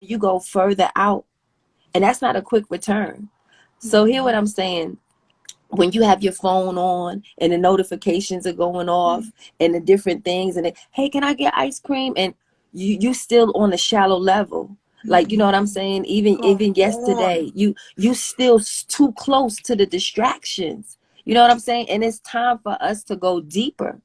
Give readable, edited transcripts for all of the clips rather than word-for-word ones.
you go further out, and that's not a quick return. So hear what I'm saying. When you have your phone on and the notifications are going off and the different things, and hey, can I get ice cream? And you still on a shallow level. Like, you know what I'm saying? Even yesterday, you still too close to the distractions. You know what I'm saying? And it's time for us to go deeper.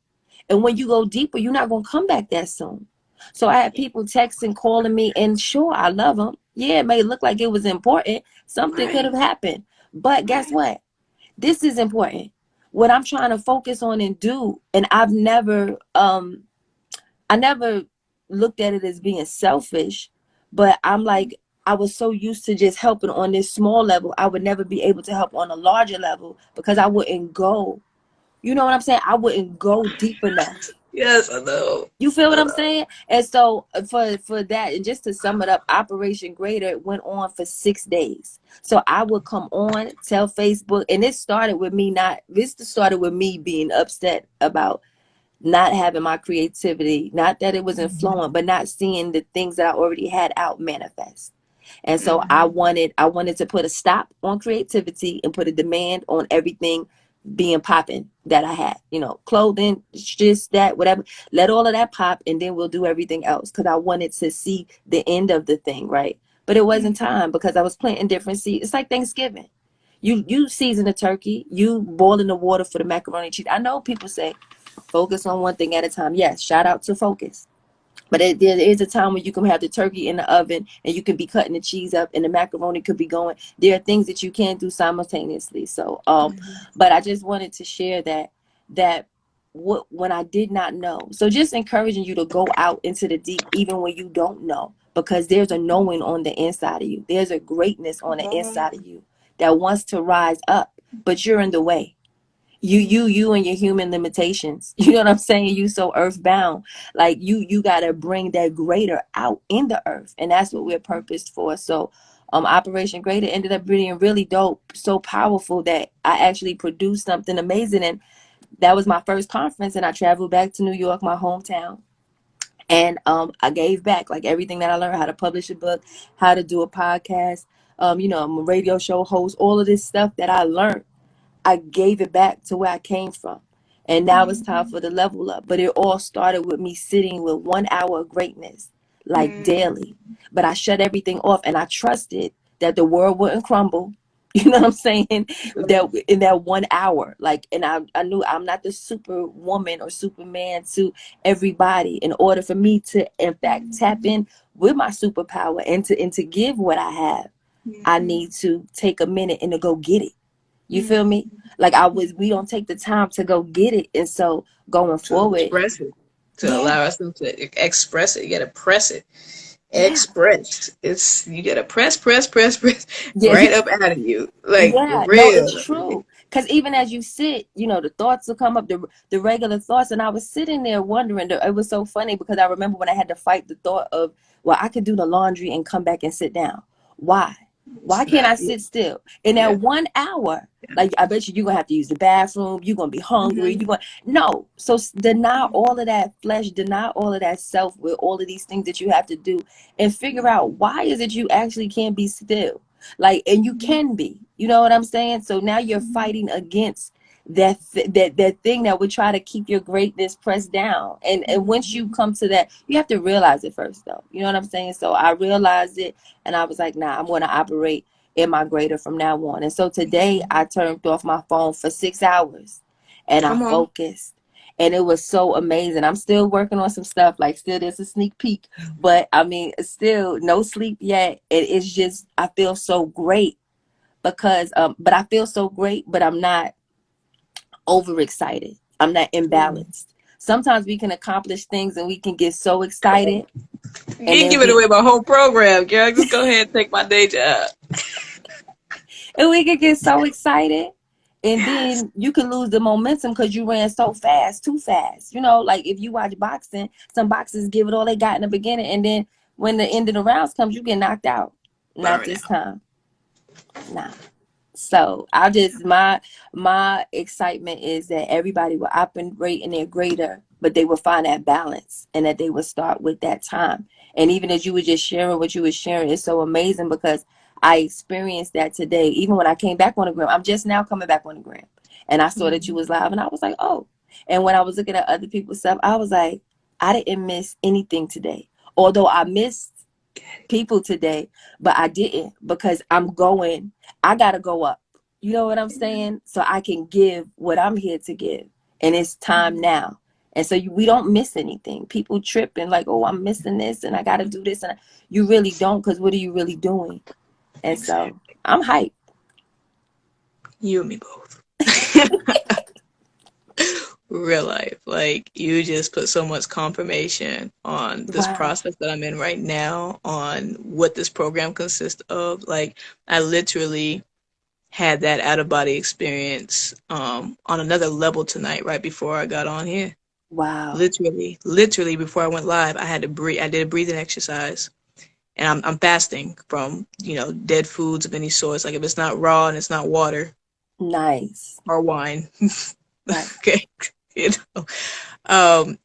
And when you go deeper, you're not gonna come back that soon. So I had people texting, calling me, and sure, I love them. Yeah, it may look like it was important. Something could have happened. But guess what? This is important. What I'm trying to focus on and do, and I never looked at it as being selfish, but I'm like, I was so used to just helping on this small level, I would never be able to help on a larger level because I wouldn't go. You know what I'm saying? I wouldn't go deep enough. Yes, I know. You feel what I'm saying? And so for that, and just to sum it up, Operation Greater went on for 6 days. So I would come on, tell Facebook, and this started with me being upset about not having my creativity, not that it wasn't flowing, but not seeing the things that I already had out manifest. And so I wanted to put a stop on creativity and put a demand on everything being popping that I had, clothing, just that, whatever. Let all of that pop, and then we'll do everything else. Because I wanted to see the end of the thing, right? But it wasn't time because I was planting different seeds. It's like Thanksgiving. You season the turkey, you boiling the water for the macaroni and cheese. I know people say focus on one thing at a time. Yes, shout out to focus. But there is a time when you can have the turkey in the oven and you can be cutting the cheese up and the macaroni could be going. There are things that you can do simultaneously. So, but I just wanted to share that when I did not know. So just encouraging you to go out into the deep, even when you don't know, because there's a knowing on the inside of you. There's a greatness on the inside of you that wants to rise up, but you're in the way. You and your human limitations. You know what I'm saying? You so earthbound. Like you gotta bring that greater out in the earth. And that's what we're purposed for. So Operation Greater ended up being really dope, so powerful that I actually produced something amazing. And that was my first conference, and I traveled back to New York, my hometown. And I gave back like everything that I learned, how to publish a book, how to do a podcast, I'm a radio show host, all of this stuff that I learned. I gave it back to where I came from. And now it's time for the level up. But it all started with me sitting with 1 hour of greatness, like daily. But I shut everything off and I trusted that the world wouldn't crumble. You know what I'm saying? That in that 1 hour, like, and I knew I'm not the superwoman or superman to everybody. In order for me to, in fact, tap in with my superpower and to give what I have, I need to take a minute and to go get it. You feel me? Like we don't take the time to go get it. And so going forward, Express it, to allow us to express it. You gotta press it. yeah, Express. You gotta press yeah, right up out of you. Like yeah. No, real. it's true. Because even as you sit, the thoughts will come up, the regular thoughts. And I was sitting there wondering, it was so funny because I remember when I had to fight the thought of, well, I could do the laundry and come back and sit down. Why? Why It's can't I not, sit still? In yeah. that 1 hour, like I bet you're gonna have to use the bathroom, you're gonna be hungry, you're going no. So deny all of that flesh, deny all of that self with all of these things that you have to do, and figure out why is it you actually can't be still. Like, and you can be, you know what I'm saying? So now you're fighting against that thing that would try to keep your greatness pressed down. And once you come to that, you have to realize it first, though. You know what I'm saying? So I realized it, and I was like, nah, I'm going to operate in my greater from now on. And so today I turned off my phone for 6 hours, and I Come on. focused. And it was so amazing. I'm still working on some stuff, like still there's a sneak peek, but I mean, still no sleep yet. It's just, I feel so great because, but I feel so great, but I'm not overexcited. I'm not imbalanced. Sometimes we can accomplish things and we can get so excited, You and ain't then giving away my whole program, girl. Just go ahead and take my day job. we can get so excited, and then you can lose the momentum because you ran so fast, too fast. Like if you watch boxing, some boxers give it all they got in the beginning, and then when the end of the rounds comes, you get knocked out. Not Burn this out. time. Nah. So I just my excitement is that everybody will operate in their greater, but they will find that balance and that they will start with that time. And even as you were just sharing what you were sharing, it's so amazing because I experienced that today. Even when I came back on the gram, I'm just now coming back on the gram, and I saw that you was live, and I was like, oh. And when I was looking at other people's stuff, I was like, I didn't miss anything today. Although I missed people today, but I didn't because I gotta go up. You know what I'm saying? So I can give what I'm here to give. And it's time now. And so we don't miss anything. People tripping like, oh, I'm missing this and I gotta do this. And you really don't, because what are you really doing? And so I'm hyped. You and me both. Real life. Like, you just put so much confirmation on this Wow. process that I'm in right now, on what this program consists of. Like, I literally had that out of body experience on another level tonight, right before I got on here. Wow. Literally before I went live, I had to breathe. I did a breathing exercise, and I'm fasting from dead foods of any sorts. Like, if it's not raw and it's not water Nice. or wine, Right. okay, you know.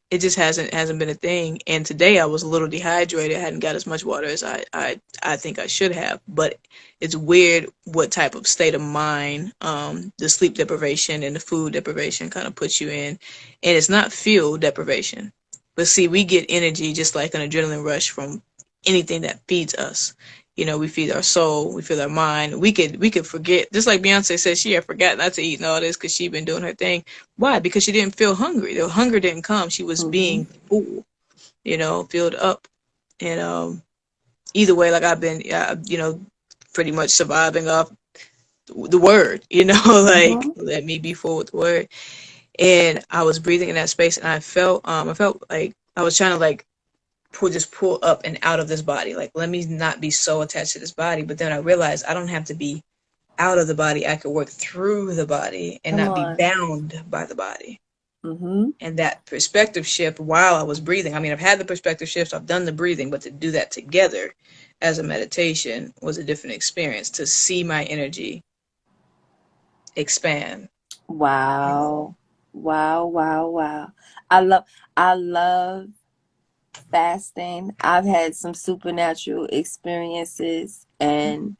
It just hasn't been a thing. And today I was a little dehydrated. I hadn't got as much water as I think I should have. But it's weird what type of state of mind the sleep deprivation and the food deprivation kind of puts you in. And it's not fuel deprivation. But see, we get energy just like an adrenaline rush from anything that feeds us. We feed our soul, we feed our mind. We could forget, just like Beyonce said, she had forgotten not to eat and all this because she'd been doing her thing. Why? Because she didn't feel hungry. The hunger didn't come. She was Mm-hmm. being full, filled up. And either way, like, I've been, pretty much surviving off the word, like, Mm-hmm. let me be full with the word. And I was breathing in that space, and I felt like I was trying to, like, pull up and out of this body. Like, let me not be so attached to this body. But then I realized I don't have to be out of the body. I could work through the body and Come not be on. bound by the body. Mm-hmm. And that perspective shift while I was breathing, I mean, I've had the perspective shifts, I've done the breathing, but to do that together as a meditation was a different experience, to see my energy expand. Wow. Wow. Wow. Wow. I love fasting. I've had some supernatural experiences, and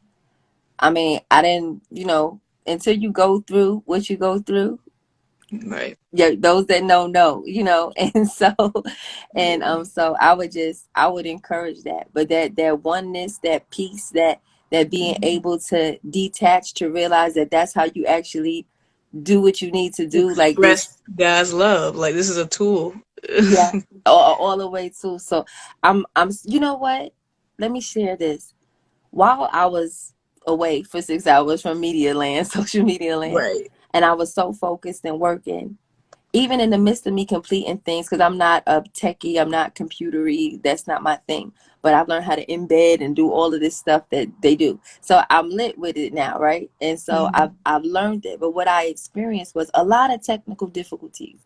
I mean, I didn't, until you go through what you go through, Right. yeah, those that know, and so I would encourage that. But that oneness, that peace, that being able to detach, to realize that that's how you actually do what you need to do, like Express this. God's love. Like, this is a tool. Yeah, all the way too. So you know what? Let me share this. While I was away for 6 hours from media land, social media land, Right. and I was so focused and working, even in the midst of me completing things, because I'm not a techie, I'm not computery, that's not my thing. But I've learned how to embed and do all of this stuff that they do. So I'm lit with it now, right? And so Mhm. I've learned it. But what I experienced was a lot of technical difficulties.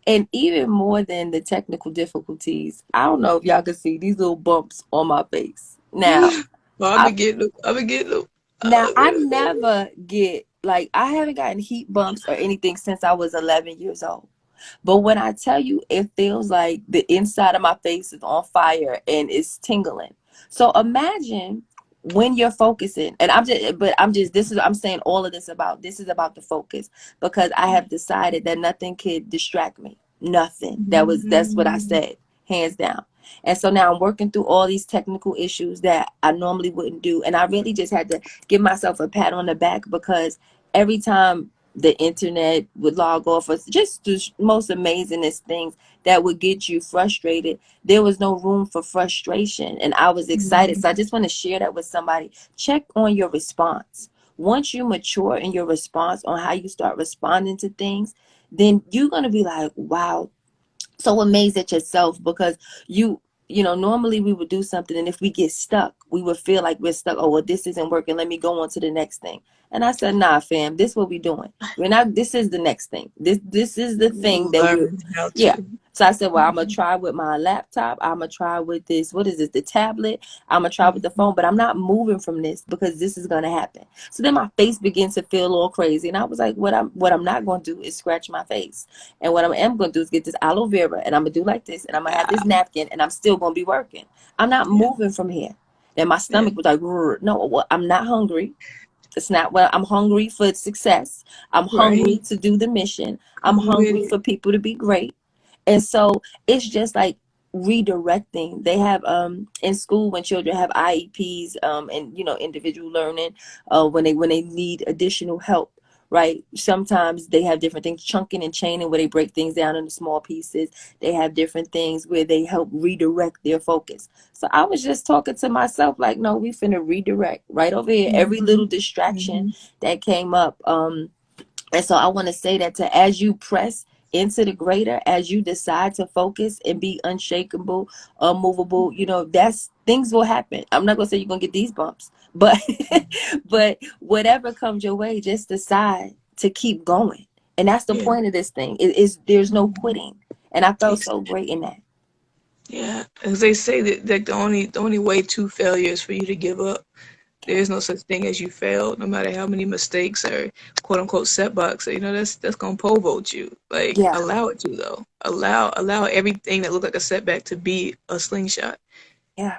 And even more than the technical difficulties, I don't know if y'all can see these little bumps on my face. Well, I've I been getting them. I've been getting them. now I've I been never get like I haven't gotten heat bumps or anything since I was 11 years old. But when I tell you, it feels like the inside of my face is on fire and it's tingling. So imagine when you're focusing, and I'm saying all of this is about the focus, because I have decided that nothing could distract me. Nothing. That's what I Mhm. said, hands down. And so now I'm working through all these technical issues that I normally wouldn't do. And I really just had to give myself a pat on the back, because every time the internet would log off, or just the most amazingest things that would get you frustrated, there was no room for frustration, and I was excited. So I just want to share that with somebody. Check on your response. Once you mature in your response on how you start responding to things, then you're going to be like, wow, so amazed at yourself, because you normally we would do something, and if we get stuck, we would feel like we're stuck. Oh, well, this isn't working. Let me go on to the next thing. And I said, nah, fam, this is what we doing. We're not, this is the next thing. This is the thing that we're, Learn how yeah. to. So I said, well, I'm going to try with my laptop. I'm going to try with this. What is this? The tablet. I'm going to try with the phone, but I'm not moving from this because this is going to happen. So then my face begins to feel all crazy. And I was like, what I'm not going to do is scratch my face. And what I am going to do is get this aloe vera and I'm going to do like this. And I'm going to have this napkin and I'm still going to be working. I'm not moving from here. Then my stomach was like, no, well, I'm not hungry. It's not what I'm hungry for success. I'm hungry to do the mission. I'm hungry for people to be great. And so it's just like redirecting. They have in school when children have IEPs and individual learning when they need additional help, right? Sometimes they have different things, chunking and chaining, where they break things down into small pieces. They have different things where they help redirect their focus. So I was just talking to myself like, no, we finna redirect right over here. Every little distraction that came up. And so I want to say that as you press into the greater, as you decide to focus and be unshakable, unmovable, that's things will happen. I'm not gonna say you're gonna get these bumps, but but whatever comes your way, just decide to keep going. And that's the point of this thing. There's no quitting. And I felt so great in that. Yeah, as they say that the only way to failure is for you to give up. There is no such thing as you failed, no matter how many mistakes or quote unquote setbacks. That's gonna pole vault you. Like, Yeah. allow it to though. Allow everything that looked like a setback to be a slingshot. Yeah.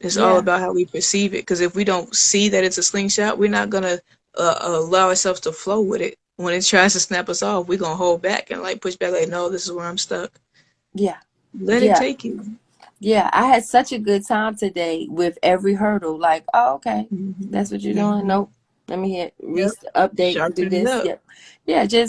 It's all about how we perceive it. Because if we don't see that it's a slingshot, we're not gonna allow ourselves to flow with it. When it tries to snap us off, we're gonna hold back and like push back. Like, no, this is where I'm stuck. Yeah. Let it take you. Yeah, I had such a good time today with every hurdle. Like, oh, okay, that's what you're doing. Nope. Let me hit update, do Sharpen it this. up. Yep. Yeah,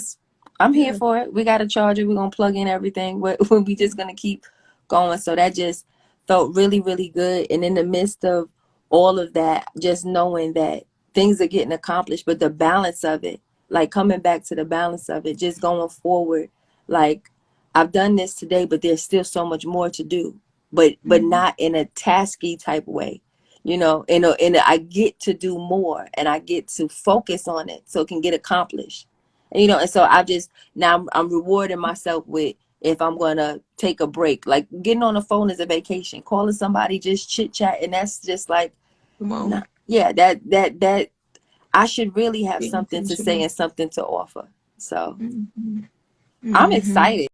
I'm here for it. We got a charger. We're going to plug in everything. We just going to keep going. So that just felt really, really good. And in the midst of all of that, just knowing that things are getting accomplished, but the balance of it, like coming back to the balance of it, just going forward. Like, I've done this today, but there's still so much more to do. But not in a tasky type way, I get to do more and I get to focus on it so it can get accomplished. And so now I'm rewarding myself with, if I'm going to take a break, like getting on the phone is a vacation, calling somebody, just chit chat. And that's just like, that I should really have something to say and something to offer. So I'm excited.